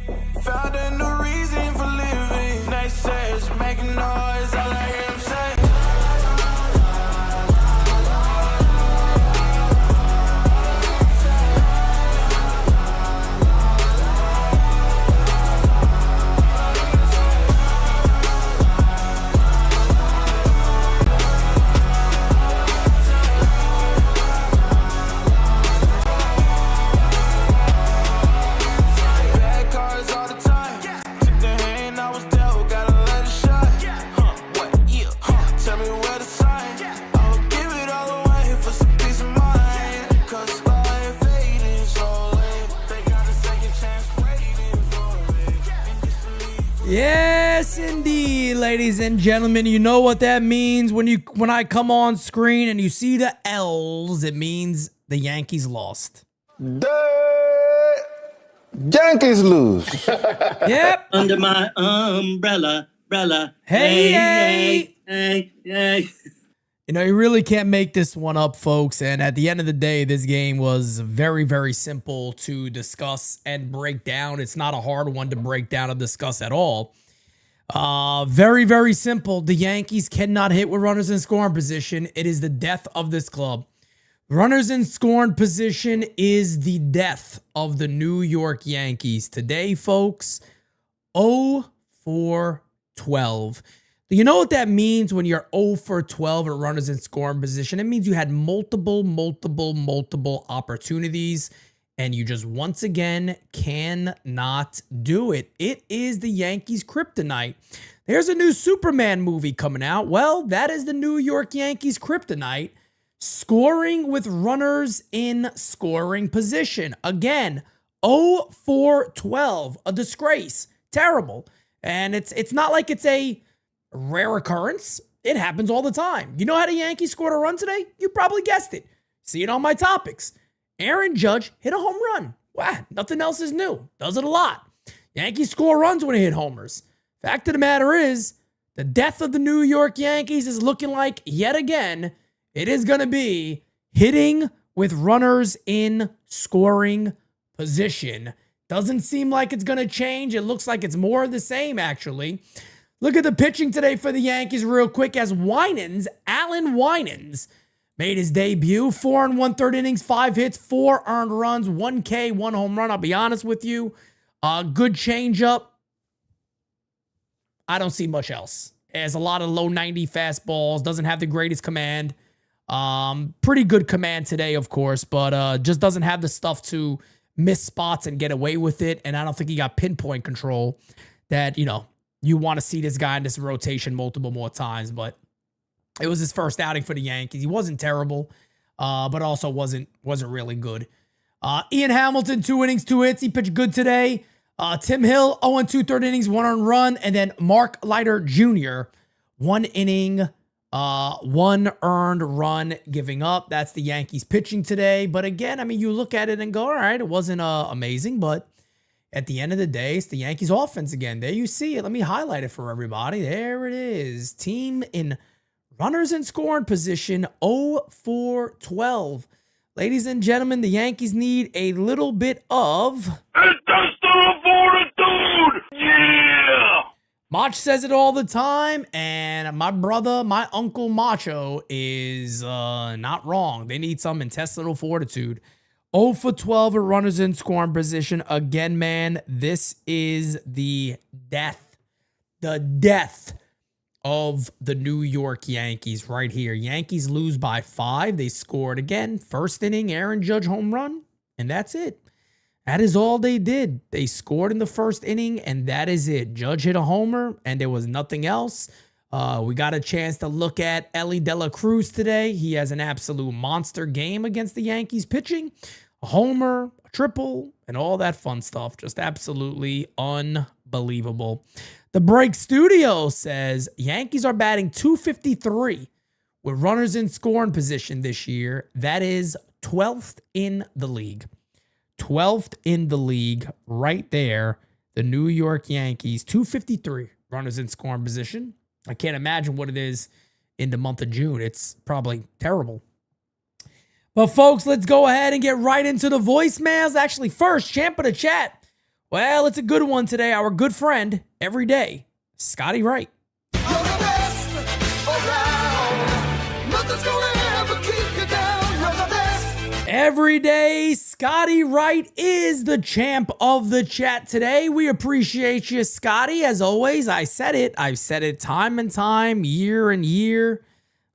Found a new reason for living. Nice says, making noise, all I hear him say. Yes, indeed, ladies and gentlemen. You know what that means when I come on screen and you see the L's. It means the Yankees lost. The Yankees lose. Yep. Under my umbrella. Hey. Hey. You know, you really can't make this one up, folks. And at the end of the day, this game was very, very simple to discuss and break down. It's not a hard one to break down and discuss at all. Very, very simple. The Yankees cannot hit with runners in scoring position. It is the death of this club. Runners in scoring position is the death of the New York Yankees. Today, folks, 0 for 12. Do you know what that means when you're 0 for 12 at runners in scoring position? It means you had multiple opportunities and you just once again cannot do it. It is the Yankees' kryptonite. There's a new Superman movie coming out. Well, that is the New York Yankees' kryptonite. Scoring with runners in scoring position. Again, 0 for 12. A disgrace. Terrible. And it's not like it's a rare occurrence. It happens all the time. You know how the Yankees scored a run today? You probably guessed it. See it on my topics. Aaron Judge hit a home run. Wow, nothing else is new. Does it a lot. Yankees score runs when they hit homers. Fact of the matter is, the death of the New York Yankees is looking like, yet again, it is going to be hitting with runners in scoring position. Doesn't seem like it's going to change. It looks like it's more of the same, actually. Look at the pitching today for the Yankees real quick as Alan Winans, made his debut. 4 1/3 innings, 5 hits, 4 earned runs, 1 K, 1 home run. I'll be honest with you. Good changeup. I don't see much else. Has a lot of low 90 fastballs. Doesn't have the greatest command. Pretty good command today, of course, but just doesn't have the stuff to miss spots and get away with it. And I don't think he got pinpoint control that, you want to see this guy in this rotation multiple more times, but it was his first outing for the Yankees. He wasn't terrible, but also wasn't really good. Ian Hamilton, 2 innings, 2 hits. He pitched good today. Tim Hill, 0 2/3 innings, 1 earned run. And then Mark Leiter Jr., 1 inning, 1 earned run giving up. That's the Yankees pitching today. But again, I mean, you look at it and go, all right, it wasn't amazing, but at the end of the day, it's the Yankees offense again. There you see it. Let me highlight it for everybody. There it is. Team in runners in scoring position, 0 for 12. Ladies and gentlemen, the Yankees need a little bit of intestinal fortitude. Yeah. Mach says it all the time, and my uncle Macho is not wrong. They need some intestinal fortitude. 0 for 12 at runners in scoring position. Again, man, this is the death of the New York Yankees right here. Yankees lose by 5. They scored again. First inning, Aaron Judge home run, and that's it. That is all they did. They scored in the first inning, and that is it. Judge hit a homer, and there was nothing else. We got a chance to look at Ellie De La Cruz today. He has an absolute monster game against the Yankees pitching. A homer, a triple, and all that fun stuff. Just absolutely unbelievable. The Break Studio says Yankees are batting .253 with runners in scoring position this year. That is 12th in the league. 12th in the league right there. The New York Yankees, .253 runners in scoring position. I can't imagine what it is in the month of June. It's probably terrible. But folks, let's go ahead and get right into the voicemails. Actually, first, champ of the chat. Well, it's a good one today. Our good friend, every day, Scotty Wright. You're the best around. Nothing's gonna ever keep you down. You're the best. Every day, Scotty Wright is the champ of the chat today. We appreciate you, Scotty. As always, I've said it time and time, year and year,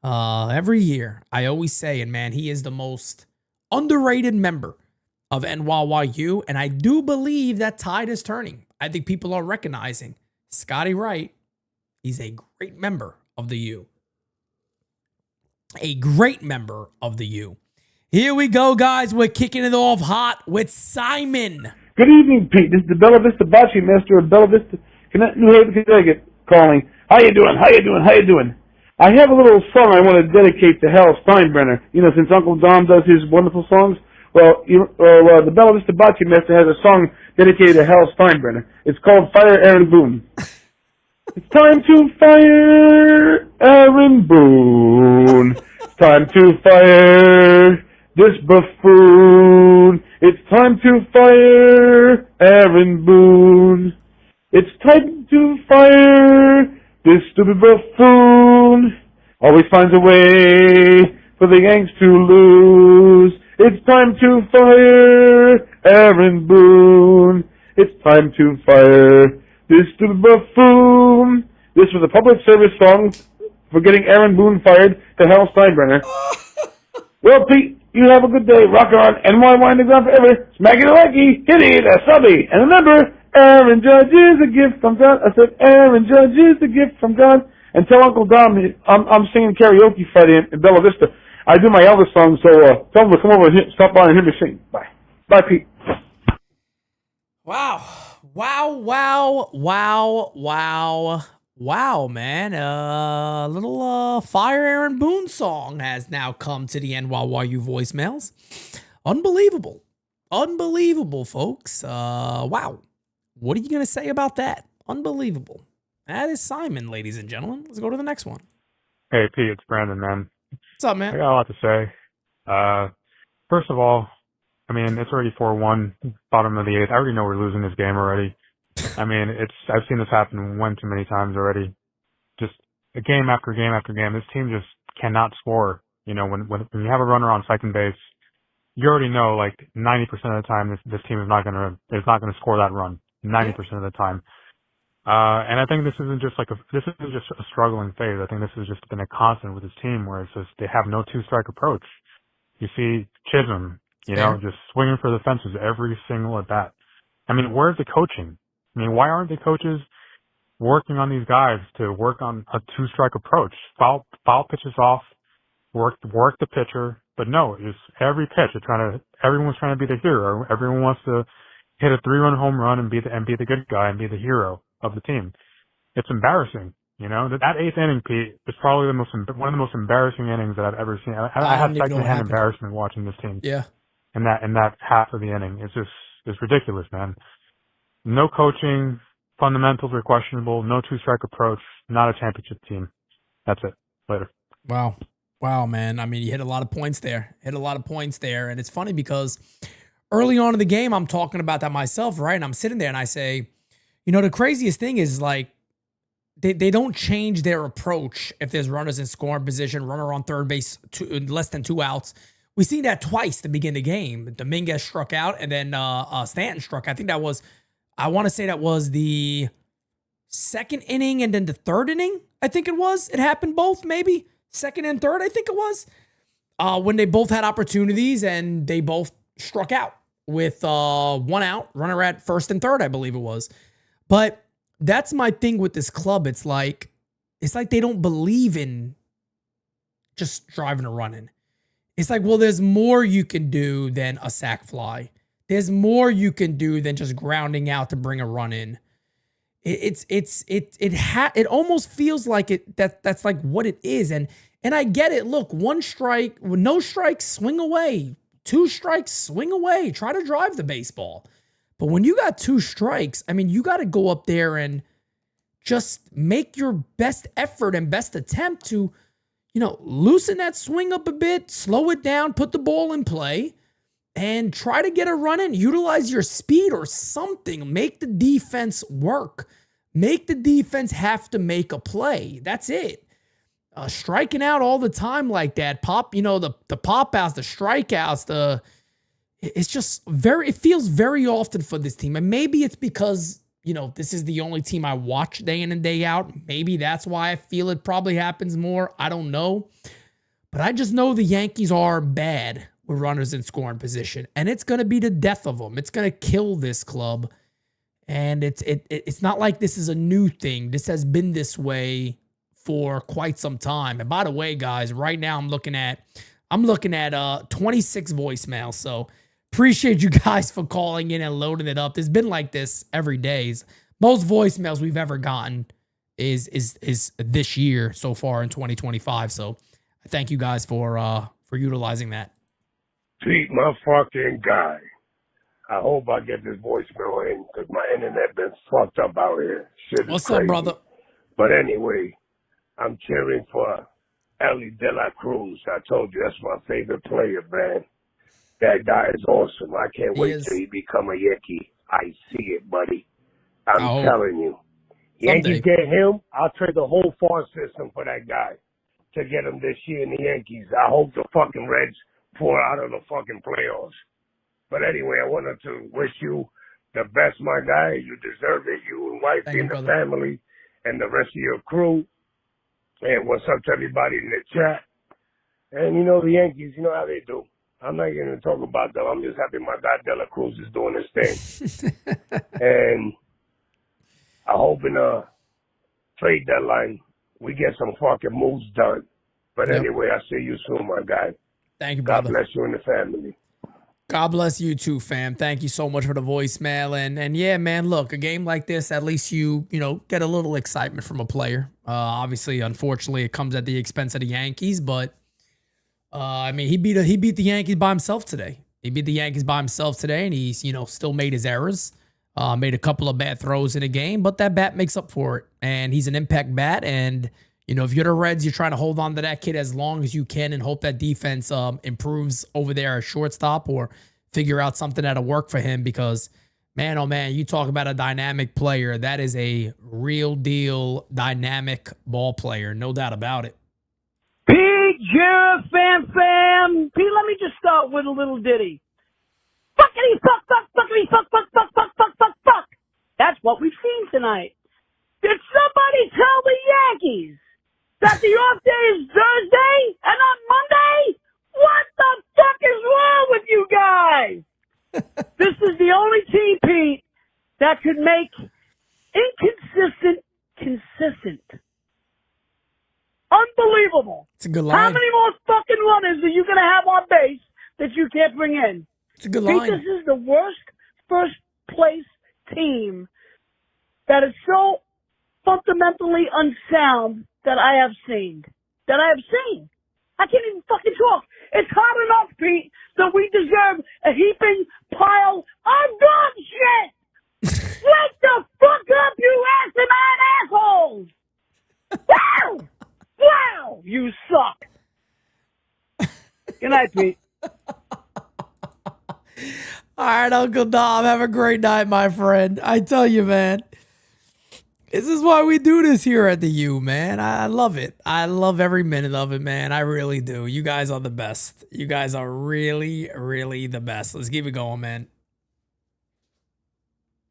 every year. I always say it, man. He is the most underrated member of NYYU, and I do believe that tide is turning. I think people are recognizing Scotty Wright. He's a great member of the U. A great member of the U. Here we go, guys. We're kicking it off hot with Simon. Good evening, Pete. This is the Bella Vista Bocce Master of Bella Vista, New Haven, Connecticut, calling. How you doing? How you doing? How you doing? I have a little song I want to dedicate to Hal Steinbrenner. You know, since Uncle Dom does his wonderful songs, the Bella Vista Bocce Master has a song dedicated to Hal Steinbrenner. It's called Fire Aaron Boone. It's time to fire Aaron Boone. It's time to fire this buffoon. It's time to fire Aaron Boone. It's time to fire this stupid buffoon. Always finds a way for the Yanks to lose. It's time to fire Aaron Boone. It's time to fire this stupid buffoon. This was a public service song for getting Aaron Boone fired to Hal Steinbrenner. Well, Pete, you have a good day. Rock on. NY winding down forever. Smack it a likey. Hit it a subby. And remember, Aaron Judge is a gift from God. I said, Aaron Judge is a gift from God. And tell Uncle Dom I'm singing karaoke Friday in Bella Vista. I do my Elvis song, so tell him to come over and stop by and hear me sing. Bye. Bye, Pete. Wow, man. A little Fire Aaron Boone song has now come to the NYYU voicemails. Unbelievable, folks. Wow. What are you going to say about that? Unbelievable. That is Simon, ladies and gentlemen. Let's go to the next one. Hey, Pete, it's Brandon, man. What's up, I man? got a lot to say. First of all, I mean, it's already 4-1, bottom of the eighth. I already know we're losing this game already. I mean, I've seen this happen one too many times already. Just game after game after game. This team just cannot score. You know, when you have a runner on second base, you already know like 90% of the time this team is not gonna score that run. 90% of the time. And I think this isn't just a struggling phase. I think this has just been a constant with this team where it's just they have no two-strike approach. You see Chisholm, just swinging for the fences every single at bat. I mean, where's the coaching? I mean, why aren't the coaches working on these guys to work on a two-strike approach? Foul pitches off, work the pitcher, but no, just every pitch, everyone's trying to be the hero. Everyone wants to hit a 3-run home run and be the good guy and be the hero of the team. It's embarrassing, That eighth inning, Pete, is probably one of the most embarrassing innings that I've ever seen. I had secondhand embarrassment watching this team. Yeah. In that half of the inning, it's ridiculous, man. No coaching, fundamentals are questionable. No two-strike approach. Not a championship team. That's it. Later. Wow, man. I mean, you hit a lot of points there. And it's funny because early on in the game, I'm talking about that myself, right? And I'm sitting there and I say, the craziest thing is like they don't change their approach if there's runners in scoring position, runner on third base, less than 2 outs. We seen that twice to begin the game. Dominguez struck out and then Stanton struck. I want to say that was the second inning and then the third inning. I think it was. It happened both, maybe. Second and third, I think it was. When they both had opportunities and they both struck out with 1 out, runner at first and third, I believe it was. But that's my thing with this club. It's like they don't believe in just driving a run in. It's like, well, there's more you can do than a sac fly. There's more you can do than just grounding out to bring a run in. It almost feels like that's like what it is. And I get it. Look, 1 strike, no strikes, swing away. 2 strikes, swing away. Try to drive the baseball. But when you got 2 strikes, I mean, you got to go up there and just make your best effort and best attempt to, loosen that swing up a bit, slow it down, put the ball in play. and try to get a run in. Utilize your speed or something. Make the defense work. Make the defense have to make a play. That's it. Striking out all the time like that. The pop outs, the strikeouts, it's just it feels very often for this team. And maybe it's because, this is the only team I watch day in and day out. Maybe that's why I feel it probably happens more. I don't know. But I just know the Yankees are bad with runners in scoring position. And it's going to be the death of them. It's going to kill this club. And it's not like this is a new thing. This has been this way for quite some time. And by the way, guys, right now I'm looking at 26 voicemails. So appreciate you guys for calling in and loading it up. It's been like this every day. Most voicemails we've ever gotten is this year so far in 2025. So I thank you guys for utilizing that. Pete, my fucking guy. I hope I get this voicemail in because my internet been fucked up out here. Shit is What's crazy. up, brother? But anyway, I'm cheering for Ellie De La Cruz. I told you that's my favorite player, man. That guy is awesome. I can't wait till he become a Yankee. I see it, buddy. I'm telling you. Yankees get him, I'll trade the whole farm system for that guy to get him this year in the Yankees. I hope the fucking Reds pour out of the fucking playoffs. But anyway, I wanted to wish you the best, my guy. You deserve it. You and wifey and the family and the rest of your crew. And what's up to everybody in the chat. And the Yankees, you know how they do. I'm not going to talk about them. I'm just happy my guy De La Cruz is doing his thing. And I hope in a trade deadline we get some fucking moves done. But anyway, I'll see you soon, my guy. Thank you, brother. God bless you and the family. God bless you too, fam. Thank you so much for the voicemail. And yeah, man, look, a game like this, at least you get a little excitement from a player. Obviously, unfortunately, it comes at the expense of the Yankees, but he beat the Yankees by himself today. He beat the Yankees by himself today, and he's, still made his errors. Made a couple of bad throws in the game, but that bat makes up for it. And he's an impact bat, and if you're the Reds, you're trying to hold on to that kid as long as you can and hope that defense improves over there at shortstop or figure out something that'll work for him because, man, oh, man, you talk about a dynamic player. That is a real deal dynamic ball player. No doubt about it. Pete, Jeff, fam. Pete, let me just start with a little ditty. Fuckity fuck, fuck, fuckity fuck, fuck, fuck, fuck, fuck, fuck, fuck. That's what we've seen tonight. Did somebody tell the Yankees that the off day is Thursday and not Monday? What the fuck is wrong with you guys? This is the only team, Pete, that could make inconsistent consistent. Unbelievable. It's a good line. How many more fucking runners are you going to have on base that you can't bring in? It's a good line. Pete, this is the worst first place team that is so fundamentally unsound that I have seen. I can't even fucking talk. It's hot enough, Pete, that we deserve a heaping pile of dog shit. Wake the fuck up, you asinine assholes! Wow! Wow! You suck. Good night, Pete. All right, Uncle Dom, have a great night, my friend. I tell you, man. This is why we do this here at the U, man. I love it. I love every minute of it, man. I really do. You guys are the best. You guys are really, really the best. Let's keep it going, man.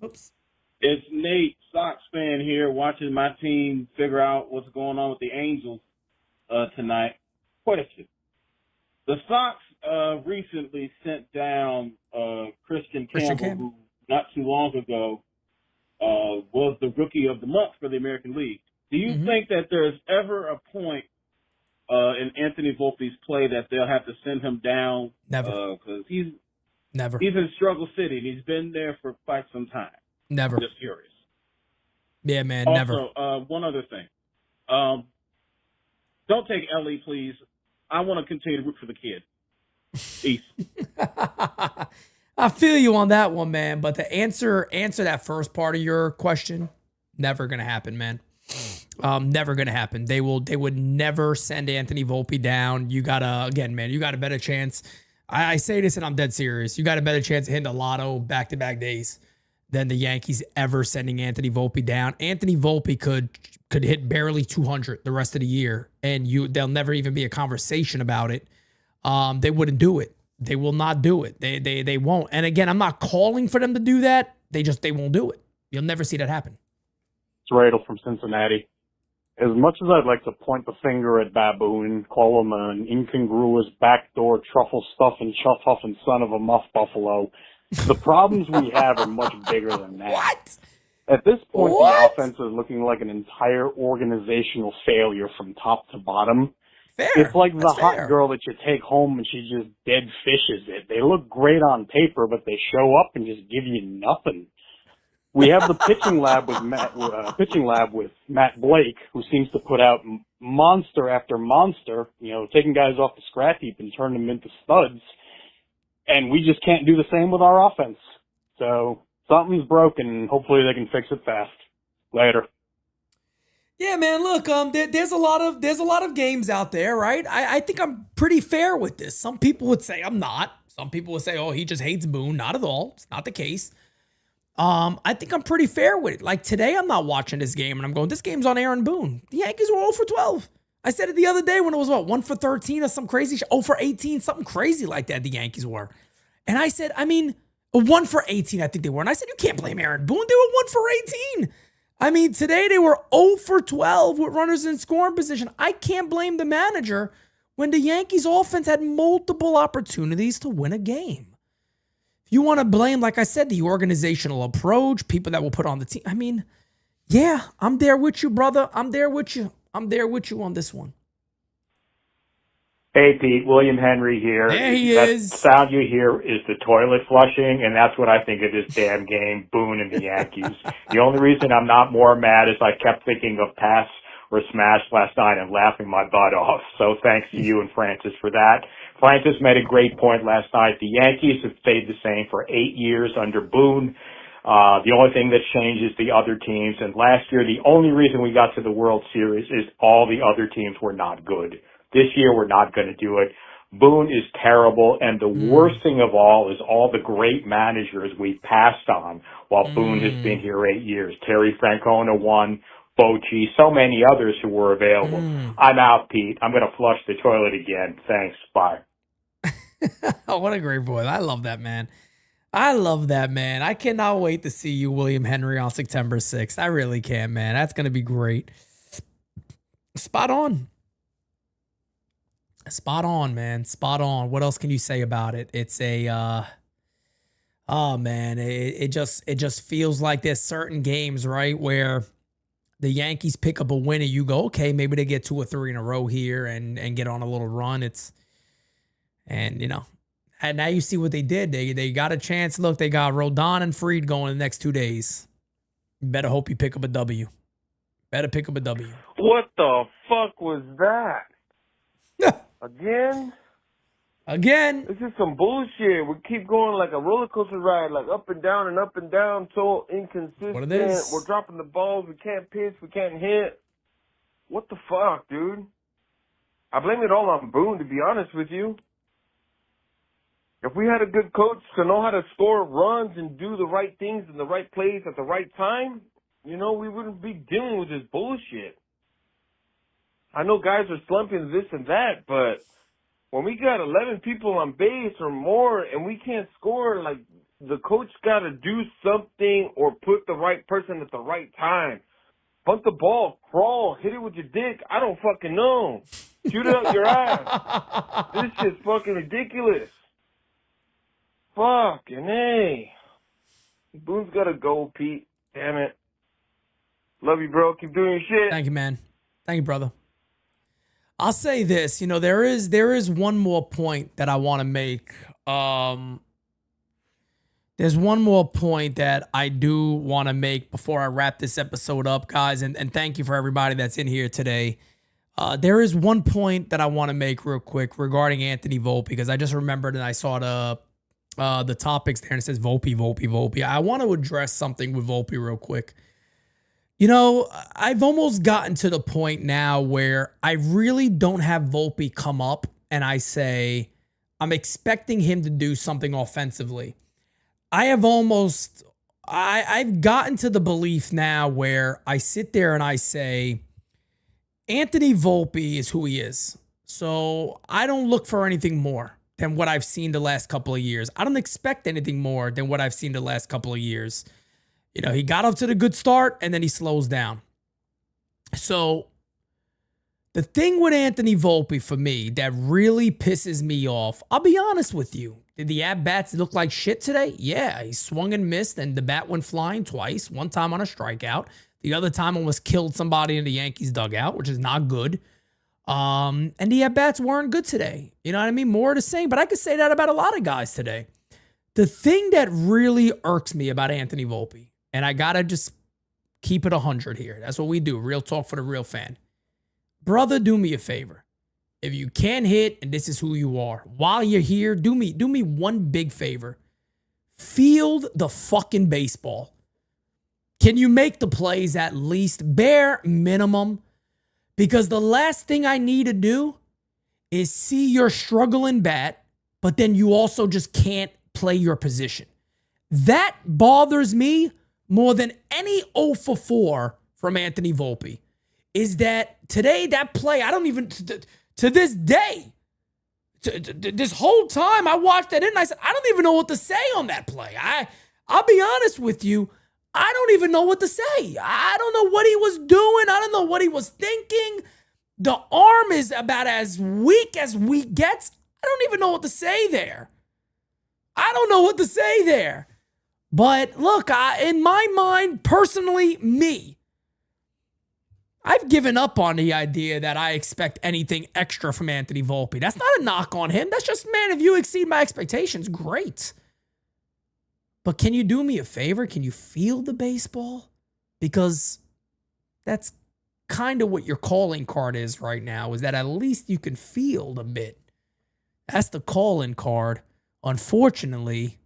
Oops. It's Nate, Sox fan here, watching my team figure out what's going on with the Angels tonight. Question. The Sox recently sent down Christian Campbell, who not too long ago was the Rookie of the Month for the American League. Do you think that there's ever a point in Anthony Volpe's play that they'll have to send him down? Never. Because he's Never. in Struggle City, and he's been there for quite some time. Never. Just curious. Yeah, man, also, never. One other thing. Don't take Ellie, please. I want to continue to root for the kid. Peace. I feel you on that one, man. But to answer that first part of your question, never gonna happen, man. Never gonna happen. They would never send Anthony Volpe down. You got a better chance. I say this and I'm dead serious. You got a better chance of hitting the lotto back-to-back days than the Yankees ever sending Anthony Volpe down. Anthony Volpe could hit barely 200 the rest of the year, and there'll never even be a conversation about it. They wouldn't do it. They will not do it. They won't. And again, I'm not calling for them to do that. They won't do it. You'll never see that happen. It's Radel from Cincinnati. As much as I'd like to point the finger at Baboon, call him an incongruous backdoor truffle stuffing, chuff huffing son of a muff buffalo, the problems we have are much bigger than that. What? At this point, What? the offense is looking like an entire organizational failure from top to bottom. Fair. It's like the That's hot fair. girl that you take home and she just dead fishes it. They look great on paper, but they show up and just give you nothing. We have the pitching lab with Matt Blake, who seems to put out monster after monster, taking guys off the scrap heap and turn them into studs. And we just can't do the same with our offense. So something's broken. Hopefully they can fix it fast. Later. Yeah, man. Look, there's a lot of games out there, right? I think I'm pretty fair with this. Some people would say I'm not. Some people would say, oh, he just hates Boone. Not at all. It's not the case. I think I'm pretty fair with it. Like today, I'm not watching this game, and I'm going, this game's on Aaron Boone. The Yankees were 0 for 12. I said it the other day when it was, 1 for 13 or some crazy shit. 0 for 18, something crazy like that the Yankees were. And I said, 1 for 18, I think they were. And I said, you can't blame Aaron Boone. They were 1 for 18. Today they were 0 for 12 with runners in scoring position. I can't blame the manager when the Yankees offense had multiple opportunities to win a game. If you want to blame, like I said, the organizational approach, people that will put on the team. Yeah, I'm there with you, brother. I'm there with you on this one. Hey, Pete, William Henry here. There he is. That sound you hear is the toilet flushing, and that's what I think of this damn game, Boone and the Yankees. The only reason I'm not more mad is I kept thinking of pass or smash last night and laughing my butt off. So thanks to you and Francis for that. Francis made a great point last night. The Yankees have stayed the same for 8 years under Boone. The only thing that's changed is the other teams. And last year, the only reason we got to the World Series is all the other teams were not good. This year, we're not going to do it. Boone is terrible, and the worst thing of all is all the great managers we passed on while Boone has been here 8 years. Terry Francona won, Bochy, so many others who were available. I'm out, Pete. I'm going to flush the toilet again. Thanks. Bye. Oh, what a great boy. I love that, man. I cannot wait to see you, William Henry, on September 6th. I really can, man. That's going to be great. Spot on. Spot on, man. Spot on. What else can you say about it? It's a, oh man, it just feels like there's certain games, right, where the Yankees pick up a win and you go, okay, maybe they get 2 or 3 in a row here and get on a little run. And now you see what they did. They got a chance. Look, they got Rodon and Fried going the next 2 days. You better hope you pick up a W. Better pick up a W. What the fuck was that? Again? Again? This is some bullshit. We keep going like a roller coaster ride, like up and down, so inconsistent. What it is? We're dropping the balls. We can't pitch. We can't hit. What the fuck, dude? I blame it all on Boone, to be honest with you. If we had a good coach to know how to score runs and do the right things in the right place at the right time, we wouldn't be dealing with this bullshit. I know guys are slumping this and that, but when we got 11 people on base or more and we can't score, like, the coach got to do something or put the right person at the right time. Bunt the ball, crawl, hit it with your dick. I don't fucking know. Shoot it up your ass. This shit's fucking ridiculous. Fucking A. Boone's got to go, Pete. Damn it. Love you, bro. Keep doing your shit. Thank you, man. Thank you, brother. I'll say this, there is one more point that I want to make. There's one more point that I do want to make before I wrap this episode up, guys, and thank you for everybody that's in here today. There is one point that I want to make real quick regarding Anthony Volpe, because I just remembered and I saw the topics there and it says Volpe. I want to address something with Volpe real quick. I've almost gotten to the point now where I really don't have Volpe come up and I say, I'm expecting him to do something offensively. I've gotten to the belief now where I sit there and I say, Anthony Volpe is who he is. So I don't look for anything more than what I've seen the last couple of years. I don't expect anything more than what I've seen the last couple of years. You know, he got off to the good start and then he slows down. So the thing with Anthony Volpe for me that really pisses me off, I'll be honest with you. Did the at-bats look like shit today? Yeah, he swung and missed and the bat went flying twice. One time on a strikeout. The other time almost killed somebody in the Yankees dugout, which is not good. And the at-bats weren't good today. You know what I mean? More of the same, but I could say that about a lot of guys today. The thing that really irks me about Anthony Volpe, and I got to just keep it 100 here. That's what we do. Real talk for the real fan. Brother, do me a favor. If you can hit and this is who you are, while you're here, do me one big favor. Field the fucking baseball. Can you make the plays at least bare minimum? Because the last thing I need to do is see your struggling bat, but then you also just can't play your position. That bothers me more than any 0 for 4 from Anthony Volpe. Is that today, that play, I don't even, to this day, this whole time I watched that and I said, I don't even know what to say on that play. I'll be honest with you. I don't even know what to say. I don't know what he was doing. I don't know what he was thinking. The arm is about as weak gets. I don't even know what to say there. I don't know what to say there. But look, in my mind, personally, I've given up on the idea that I expect anything extra from Anthony Volpe. That's not a knock on him. That's just, man, if you exceed my expectations, great. But can you do me a favor? Can you field the baseball? Because that's kind of what your calling card is right now, is that at least you can field a bit. That's the calling card. Unfortunately,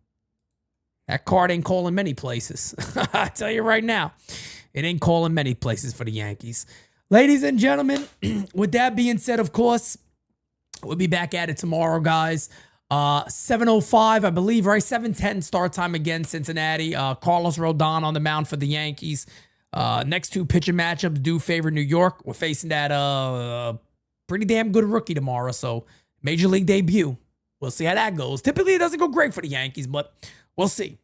that card ain't calling many places. I tell you right now, it ain't calling many places for the Yankees. Ladies and gentlemen, with that being said, of course, we'll be back at it tomorrow, guys. 7:05, I believe, right? 7:10 start time again, Cincinnati. Carlos Rodon on the mound for the Yankees. Next two pitching matchups do favor New York. We're facing that pretty damn good rookie tomorrow, so major league debut. We'll see how that goes. Typically, it doesn't go great for the Yankees, but we'll see.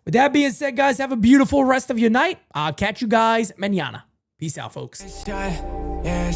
With that being said, guys, have a beautiful rest of your night. I'll catch you guys mañana. Peace out, folks. Yeah,